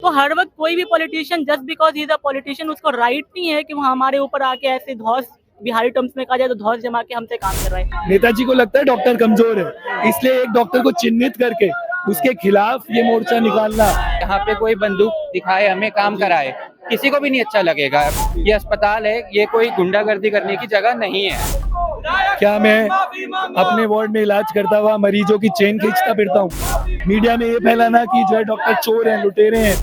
तो हर वक्त कोई भी politician just because he is a politician उसको राइट नहीं है कि वो हमारे ऊपर आके ऐसे धौस, बिहारी टर्म्स में कहा जाए तो धौस जमा के हमसे काम कर रहा है। नेताजी को लगता है डॉक्टर कमजोर है, इसलिए एक डॉक्टर को चिन्हित करके उसके खिलाफ ये मोर्चा निकालना। यहाँ पे कोई बंदूक दिखाए हमें काम कराए, किसी को भी नहीं अच्छा लगेगा। ये अस्पताल है, ये कोई गुंडागर्दी करने की जगह नहीं है। क्या मैं अपने वार्ड में इलाज करता हुआ मरीजों की चेन खींचता फिरता हूँ? मीडिया में ये फैलाना कि जो है डॉक्टर चोर हैं, लुटेरे हैं,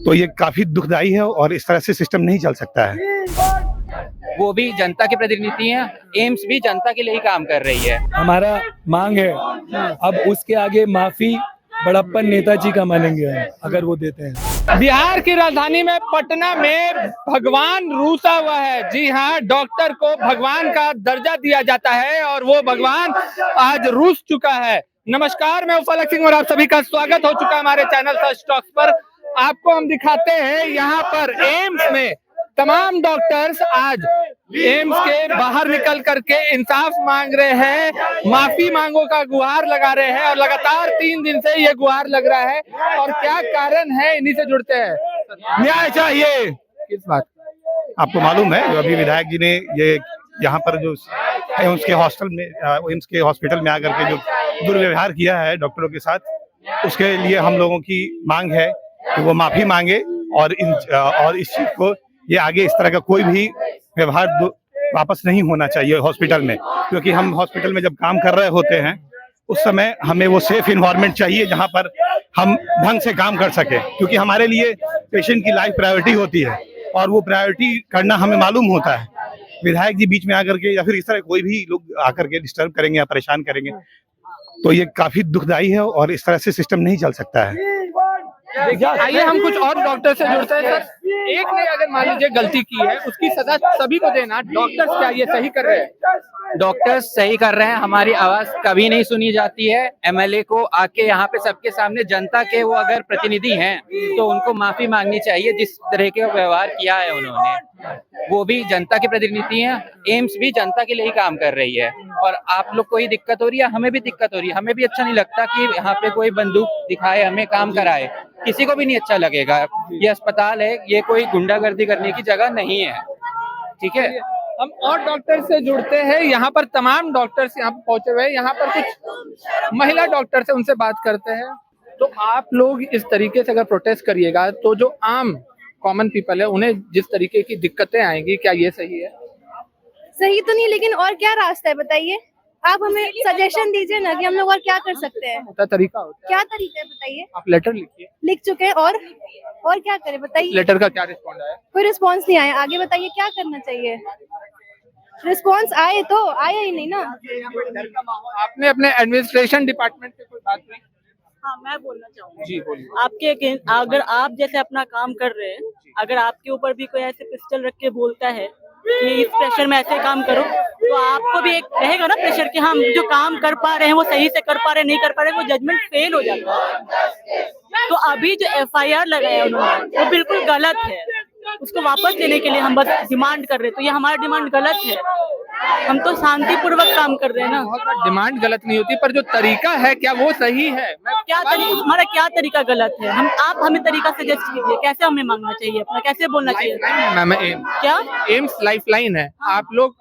तो ये काफी दुखदाई है और इस तरह से सिस्टम नहीं चल सकता है। वो भी जनता के प्रतिनिधि हैं, एम्स भी जनता के लिए ही काम कर रही है। हमारा मांग है, अब उसके आगे माफी बड़प्पन नेताजी का मानेंगे हम, अगर वो देते हैं। बिहार की राजधानी में पटना में भगवान रूसा हुआ है। जी हाँ, डॉक्टर को भगवान का दर्जा दिया जाता है और वो भगवान आज रूस चुका है। नमस्कार, मैं उफलक सिंह और आप सभी का स्वागत हो चुका है हमारे चैनल सर्च टॉक्स पर। आपको हम दिखाते हैं यहाँ पर एम्स में तमाम डॉक्टर्स आज एम्स के बाहर निकल करके इंसाफ मांग रहे हैं, माफी मांगों का गुहार लगा रहे हैं और लगातार 3 दिन से ये गुहार लग रहा है। और क्या कारण है, इन्हीं से जुड़ते हैं। न्याय चाहिए। किस बात? आपको मालूम है जो अभी विधायक जी ने ये यहाँ पर जो एम्स के हॉस्पिटल में आकर के जो दुर्व्यवहार किया है डॉक्टरों के साथ, उसके लिए हम लोगों की मांग है कि वो माफी मांगे और इस चीज को ये आगे इस तरह का कोई भी व्यवहार वापस नहीं होना चाहिए हॉस्पिटल में। क्योंकि हम हॉस्पिटल में जब काम कर रहे होते हैं उस समय हमें वो सेफ इन्वायरमेंट चाहिए जहां पर हम ढंग से काम कर सके, क्योंकि हमारे लिए पेशेंट की लाइफ प्रायोरिटी होती है और वो प्रायोरिटी करना हमें मालूम होता है। विधायक जी बीच में आकर के या फिर इस तरह कोई भी लोग आकर के डिस्टर्ब करेंगे या परेशान करेंगे तो ये काफी दुखदाई है और इस तरह से सिस्टम नहीं चल सकता है। आइए हम कुछ और डॉक्टर से जुड़ते हैं। सर, एक ने अगर मान लीजिए गलती की है, उसकी सजा सभी को देना, डॉक्टर्स क्या ये सही कर रहे हैं? डॉक्टर्स सही कर रहे हैं, हमारी आवाज कभी नहीं सुनी जाती है। एमएलए को आके यहाँ पे सबके सामने जनता के वो अगर प्रतिनिधि हैं तो उनको माफी मांगनी चाहिए जिस तरह के व्यवहार किया है उन्होंने। वो भी जनता के प्रतिनिधि हैं, एम्स भी जनता के लिए ही काम कर रही है। और आप लोग को ही दिक्कत हो रही है, हमें भी दिक्कत हो रही है। हमें भी अच्छा नहीं लगता कि यहाँ पे कोई बंदूक दिखाए हमें काम कराए, किसी को भी नहीं अच्छा लगेगा। ये अस्पताल है, ये कोई गुंडागर्दी करने की जगह नहीं है। ठीक है, हम और डॉक्टर से जुड़ते हैं। यहाँ पर तमाम डॉक्टर्स यहाँ पर पहुंचे हुए हैं। यहाँ पर कुछ महिला डॉक्टर से उनसे बात करते हैं। तो आप लोग इस तरीके से अगर प्रोटेस्ट करिएगा तो जो आम कॉमन पीपल है उन्हें जिस तरीके की दिक्कतें आएंगी, क्या ये सही है? सही तो नहीं, लेकिन और क्या रास्ता है बताइए। आप हमें सजेशन दीजिए ना कि हम लोग और क्या कर सकते हैं। तरीका होता है, क्या तरीका है बताइए। आप लेटर लिखिए। लिख चुके हैं और क्या करें बताइए। लेटर का क्या रिस्पॉन्ड आया? कोई रिस्पांस नहीं आया। आगे बताइए क्या करना चाहिए। रिस्पांस आए तो आया ही नहीं ना। आपने अपने एडमिनिस्ट्रेशन डिपार्टमेंट से कोई बात नहीं? हाँ, मैं बोलना चाहूँगी। जी बोलिए। आपके अगर आप जैसे अपना काम कर रहे हैं, अगर आपके ऊपर भी कोई ऐसे पिस्टल रख के बोलता है कि इस प्रेशर में ऐसे काम करो, तो आपको भी एक रहेगा ना प्रेशर कि हम जो काम कर पा रहे हैं वो सही से कर पा रहे हैं, नहीं कर पा रहे हैं, वो जजमेंट फेल हो जाता है। तो अभी जो एफआईआर लगाया उन्होंने वो बिल्कुल गलत है। उसको वापस लेने के लिए हम बस डिमांड कर रहे हैं, तो ये हमारा डिमांड गलत है। हम तो शांतिपूर्वक काम कर रहे हैं ना। डिमांड गलत नहीं होती, पर जो तरीका है क्या वो सही है? हमारा क्या तरीका गलत है? आप हमें तरीका सजेस्ट कीजिए, कैसे हमें मांगना चाहिए अपना, कैसे बोलना चाहिए। क्या एम्स लाइफलाइन है? आप लोग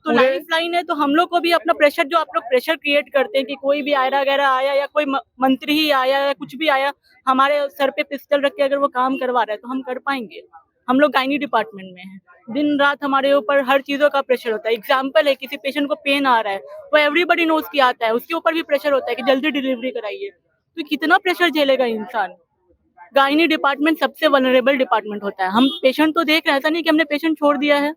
तो लाइफलाइन है, तो हम लोग को भी अपना प्रेशर, जो आप लोग प्रेशर क्रिएट करते हैं कि कोई भी आयरा वगैरह आया या कोई मंत्री ही आया या कुछ भी आया हमारे सर पे पिस्टल रख के अगर वो काम करवा रहा है तो हम कर पाएंगे। हम लोग गायनी डिपार्टमेंट में हैं, दिन रात हमारे ऊपर हर चीजों का प्रेशर होता है। एग्जाम्पल है, किसी पेशेंट को पेन आ रहा है, वो एवरीबडी नोज की आता है, उसके ऊपर भी प्रेशर होता है कि जल्दी डिलीवरी कराइए। तो कितना प्रेशर झेलेगा इंसान। गायनी डिपार्टमेंट सबसे वनरेबल डिपार्टमेंट होता है। हम पेशेंट तो देख रहे हैं, ऐसा नहीं कि हमने पेशेंट छोड़ दिया है।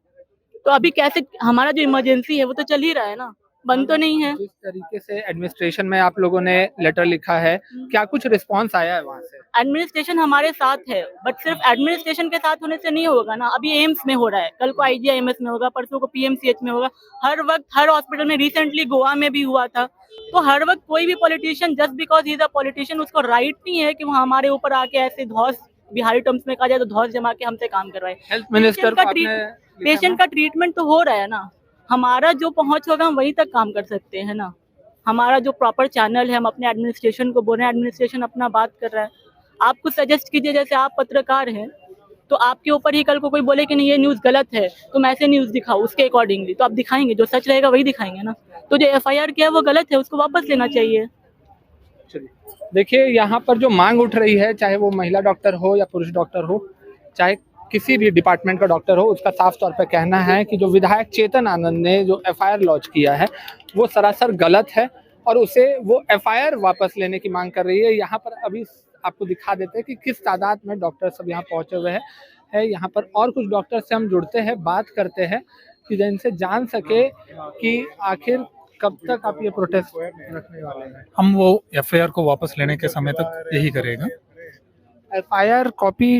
तो अभी कैसे हमारा जो इमरजेंसी है वो तो चल ही रहा है ना, बंद तो नहीं है। जिस तरीके से एडमिनिस्ट्रेशन में आप लोगों ने लेटर लिखा है, क्या कुछ रिस्पांस आया है वहाँ से? एडमिनिस्ट्रेशन हमारे साथ है, बट सिर्फ एडमिनिस्ट्रेशन के साथ होने से नहीं होगा ना। अभी एम्स में हो रहा है, कल को आईजीआईएमएस में होगा, परसों को पीएमसीएच में होगा। हर वक्त हर हॉस्पिटल में, रिसेंटली गोवा में भी हुआ था। तो हर वक्त कोई भी politician just because he is a politician उसको राइट नहीं है कि वो हमारे ऊपर आके ऐसे धौस, बिहारी टर्म्स में कहा जाए तो धौस जमा के हमसे काम करवाए। हेल्थ मिनिस्टर को पेशेंट का ट्रीटमेंट तो हो रहा है ना, हमारा जो पहुंच होगा हम वहीं तक काम कर सकते हैं ना। हमारा जो प्रॉपर चैनल है, हम अपने एडमिनिस्ट्रेशन को बोल रहे हैं, एडमिनिस्ट्रेशन अपना बात कर रहा है। आप कुछ सजेस्ट कीजिए, जैसे आप पत्रकार हैं तो आपके ऊपर ही कल को कोई बोले कि नहीं ये न्यूज़ गलत है, तुम ऐसे न्यूज़ दिखाओ उसके अकॉर्डिंगली, तो आप दिखाएंगे, जो सच रहेगा वही दिखाएंगे ना। तो जो एफआईआर किया है वो गलत है, उसको वापस लेना चाहिए। देखिए यहाँ पर जो मांग उठ रही है, चाहे वो महिला डॉक्टर हो या पुरुष डॉक्टर हो, चाहे किसी भी डिपार्टमेंट का डॉक्टर हो, उसका साफ तौर पर कहना है कि जो विधायक चेतन आनंद ने जो एफआईआर लॉन्च किया है वो सरासर गलत है और उसे वो एफआईआर वापस लेने की मांग कर रही है। यहाँ पर अभी आपको दिखा देते हैं कि किस तादाद में डॉक्टर सब यहाँ पहुंचे हुए हैं। यहाँ पर और कुछ डॉक्टर से हम जुड़ते हैं, बात करते हैं कि जिनसे जान सके कि आखिर कब तक आप ये प्रोटेस्ट रखने वाले हैं। हम वो एफआईआर को वापस लेने के समय तक यही करेगा। एफआईआर कॉपी,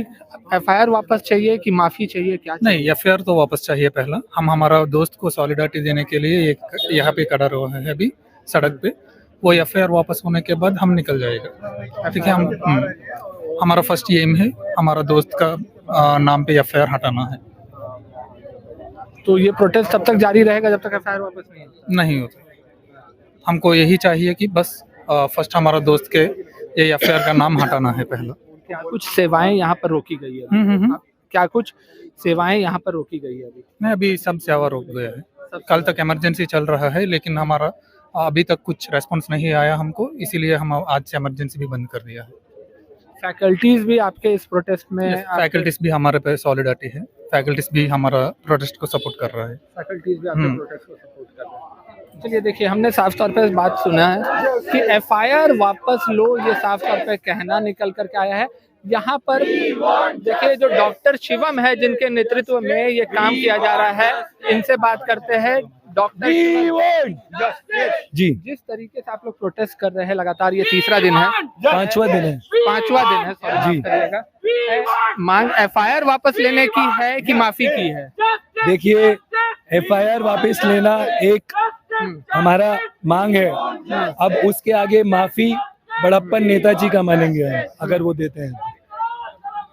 एफआईआर वापस चाहिए कि माफी चाहिए, क्या चाहिए? नहीं, एफआईआर तो वापस चाहिए। पहला हम हमारा दोस्त को सॉलिडारिटी देने के लिए एक यहाँ पे खड़ा रहा है अभी सड़क पे, वो एफआईआर वापस होने के बाद हम निकल जाएगा। ठीक है, हमारा फर्स्ट एम है हमारा दोस्त का नाम पे एफआईआर हटाना है। तो ये प्रोटेस्ट तब तक जारी रहेगा जब तक एफआईआर वापस नहीं होता। हमको यही चाहिए कि बस फर्स्ट हमारा दोस्त के ये एफआईआर का नाम हटाना है पहला। क्या कुछ सेवाएं यहाँ पर रोकी गई है? क्या कुछ सेवाएं यहाँ पर रोकी गई है? नहीं, अभी सब सेवा रोक गया है। कल तक इमरजेंसी चल रहा है, लेकिन हमारा अभी तक कुछ रेस्पॉन्स नहीं आया हमको, इसीलिए हम आज से इमरजेंसी भी बंद कर दिया है। फैकल्टीज भी आपके इस प्रोटेस्ट में? फैकल्टीज भी हमारे पे सॉलिडारिटी है, फैकल्टीज भी हमारा प्रोटेस्ट को सपोर्ट कर रहा है। फैकल्टीज भी आपके प्रोटेस्ट को सपोर्ट कर रहा है। चलिए देखिए, हमने साफ तौर पर इस बात सुना है कि एफआईआर वापस लो, ये साफ तौर पर कहना निकल करके आया है। यहाँ पर देखिए जो डॉक्टर शिवम है जिनके नेतृत्व में ये काम किया जा रहा है, इनसे बात करते हैं। डॉक्टर जी, जिस तरीके से आप लोग प्रोटेस्ट कर रहे हैं लगातार, ये तीसरा दिन है, पांचवा दिन है जी, मांग एफआईआर वापस लेने की है कि माफी की है? देखिए, एफआईआर वापस लेना एक हमारा मांग है। अब उसके आगे माफी बड़प्पन नेताजी का मानेंगे हम, अगर वो देते हैं।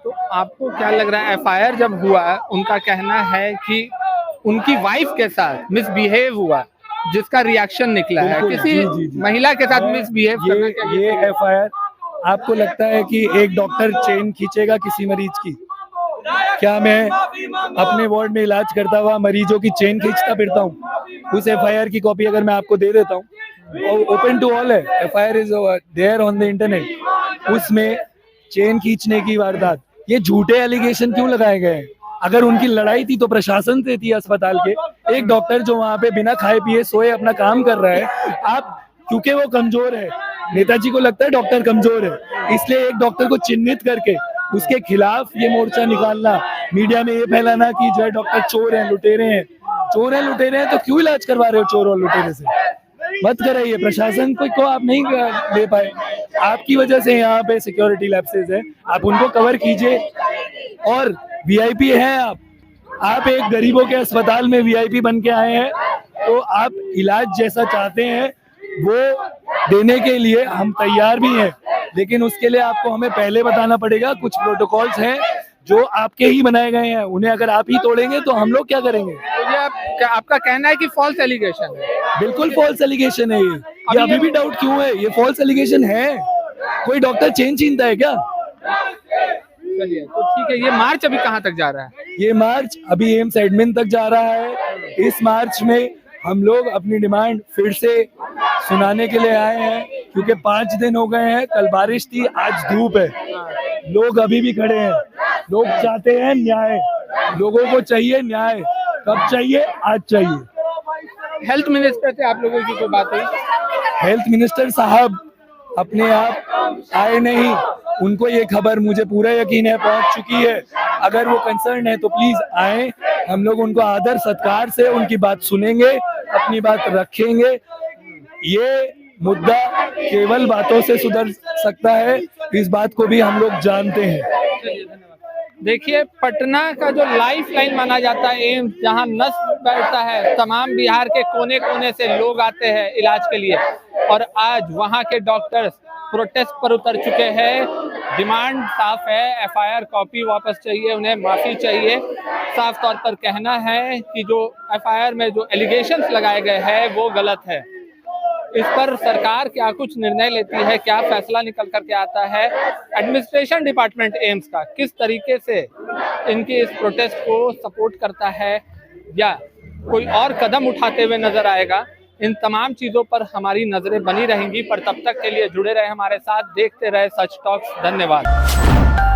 तो आपको क्या लग रहा है, एफआईआर जब हुआ उनका कहना है कि उनकी वाइफ के साथ मिसबिहेव हुआ, जिसका रिएक्शन निकला है, किसी जी। महिला के साथ मिसबिहेव करना क्या ये एफआईआर, आपको लगता है कि एक डॉक्टर चेन खींचेगा किसी मरीज की? क्या मैं अपने वार्ड में इलाज करता हुआ मरीजों की चेन खींचता फिरता हूँ? उस एफआईआर की कॉपी अगर मैं आपको दे देता हूँ, ओपन टू ऑल है, FIR is there on the internet, उसमें चेन खींचने की वारदात, ये झूठे एलिगेशन क्यों लगाए गए हैं? अगर उनकी लड़ाई थी तो प्रशासन से थी, अस्पताल के। एक डॉक्टर जो वहाँ पे बिना खाए पिए सोए अपना काम कर रहा है, आप क्योंकि वो कमजोर है, नेताजी को लगता है डॉक्टर कमजोर है, इसलिए एक डॉक्टर को चिन्हित करके उसके खिलाफ ये मोर्चा निकालना, मीडिया में ये फैलाना कि जो है डॉक्टर चोर हैं, लुटेरे हैं। चोर हैं, लुटेरे हैं तो क्यों इलाज करवा रहे हो चोर और लुटेरे से? मत कराइए। प्रशासन को आप नहीं दे पाए, आपकी वजह से यहाँ पे सिक्योरिटी लैप्सेस है, आप उनको कवर कीजिए। और वीआईपी हैं आप एक गरीबों के अस्पताल में वीआईपी बन के आए हैं, तो आप इलाज जैसा चाहते हैं वो देने के लिए हम तैयार भी हैं, लेकिन उसके लिए आपको हमें पहले बताना पड़ेगा। कुछ प्रोटोकॉल्स हैं जो आपके ही बनाए गए हैं, उन्हें अगर आप ही तोड़ेंगे तो हम लोग क्या करेंगे? तो ये आपका कहना है कि फॉल्स एलिगेशन है? बिल्कुल फॉल्स एलिगेशन है ये अभी भी डाउट क्यों है? ये फॉल्स एलिगेशन है। कोई डॉक्टर चेन छीनता है क्या? चलिए तो ठीक है, ये मार्च अभी कहाँ तक जा रहा है? ये मार्च अभी एम्स एडमिन तक जा रहा है। इस मार्च में हम लोग अपनी डिमांड फिर से सुनाने के लिए आए हैं, क्योंकि 5 दिन हो गए हैं, कल बारिश थी, आज धूप है, लोग अभी भी खड़े हैं। लोग चाहते हैं न्याय, लोगों को चाहिए न्याय। कब चाहिए? आज चाहिए। हेल्थ मिनिस्टर से आप लोगों की कोई बात हुई? हेल्थ मिनिस्टर साहब अपने आप आए नहीं, उनको ये खबर मुझे पूरा यकीन है पहुंच चुकी है। अगर वो कंसर्न है तो प्लीज आए, हम लोग उनको आदर सत्कार से उनकी बात सुनेंगे, अपनी बात रखेंगे। ये मुद्दा केवल बातों से सुधर सकता है, इस बात को भी हम लोग जानते हैं। देखिए, पटना का जो लाइफ लाइन माना जाता है एम्स, जहां नस बैठता है, तमाम बिहार के कोने कोने से लोग आते हैं इलाज के लिए, और आज वहां के डॉक्टर्स प्रोटेस्ट पर उतर चुके हैं। डिमांड साफ है, एफआईआर कॉपी वापस चाहिए, उन्हें माफी चाहिए। साफ तौर पर कहना है कि जो एफआईआर में जो एलिगेशंस लगाए गए हैं वो गलत है। इस पर सरकार क्या कुछ निर्णय लेती है, क्या फैसला निकल करके आता है, एडमिनिस्ट्रेशन डिपार्टमेंट एम्स का किस तरीके से इनके इस प्रोटेस्ट को सपोर्ट करता है या कोई और कदम उठाते हुए नजर आएगा, इन तमाम चीजों पर हमारी नजरें बनी रहेंगी। पर तब तक के लिए जुड़े रहे हमारे साथ, देखते रहे सच टॉक्स। धन्यवाद।